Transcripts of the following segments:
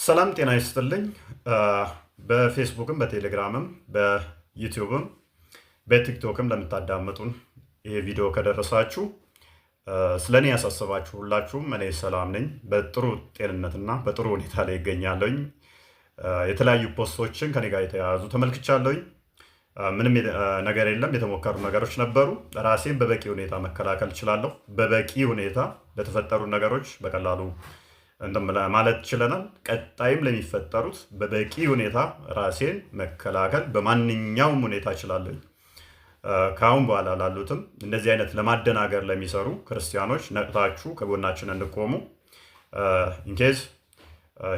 ሰላም ጤና ይስጥልኝ። በፌስቡክም በቴሌግራምም በዩቲዩብም በቲክቶክም ለምታዳምጡን ይሄ ቪዲዮ ከደረሳችሁ ስለኔ ያሳሰባችሁ ሁላችሁም እኔ ሰላም ነኝ። በጥሩ ጤንነትና በጥሩ ሁኔታ ላይ ይገኛለሁኝ። የተለያዩ ፖስቶችን ከኔ ጋር የተያያዙ ተመልክቻለሁኝ። ምንም ነገር የለም፣ የተሞከሩ ነገሮች ነበሩ። ራሴን በበቂ ሁኔታ መከላከል እችላለሁ። በበቂ ሁኔታ ለተፈጠሩ ነገሮች በቀላሉ ማለት ችለናል። ቀጣይም ለሚፈጠሩት በበቂ ሁኔታ ራሴን መከላከል በማንኛውም ሁኔታ እችላለሁ። ካሁን በኋላ ላሉትም እንደዚህ አይነት ለማደናገር ለሚሰሩ ክርስቲያኖች ነቅታችሁ ከጎናችን እንድቆሙ። ኢንኬዝ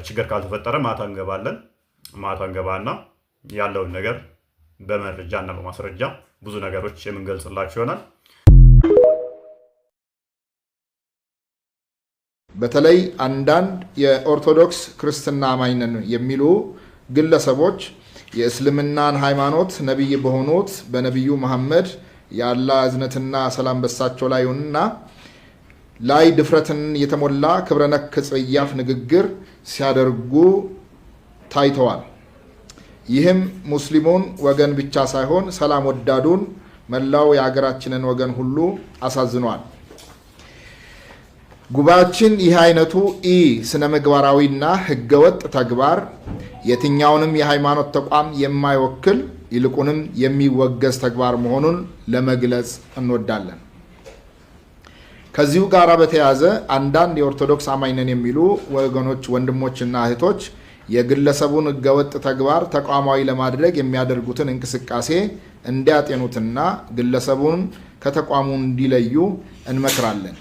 ችግር ካልተፈጠረ ማታ እንገባና ያለውን ነገር በመረጃና በማስረጃ ብዙ ነገሮች የምንገልጽላችሁ ይሆናል። በተለይ አንዳንድ የኦርቶዶክስ ክርስትና አማኝ ነን የሚሉ ግለሰቦች የእስልምናን ሃይማኖት ነብይ በሆኑት በነብዩ መሐመድ የአላህ እዝነትና ሰላም በሳቸው ላይ ይሁንና ላይ ድፍረትን የተሞላ ክብረነክ ጽያፍ ንግግር ሲያደርጉ ታይተዋል። ይህም ሙስሊሙን ወገን ብቻ ሳይሆን ሰላም ወዳዱን መላው የሀገራችንን ወገን ሁሉ አሳዝኗል። ጉባኤያችን ይህ አይነቱ ስነ ምግባራዊና ህገወጥ ተግባር የትኛውንም የሃይማኖት ተቋም የማይወክል ይልቁንም የሚወገዝ ተግባር መሆኑን ለመግለጽ እንወዳለን። ከዚሁ ጋር በተያያዘ አንዳንድ የኦርቶዶክስ አማኝ ነን የሚሉ ወገኖች፣ ወንድሞችና እህቶች የግለሰቡን ህገወጥ ተግባር ተቋማዊ ለማድረግ የሚያደርጉትን እንቅስቃሴ እንዲያጤኑትና ግለሰቡን ከተቋሙ እንዲለዩ እንመክራለን።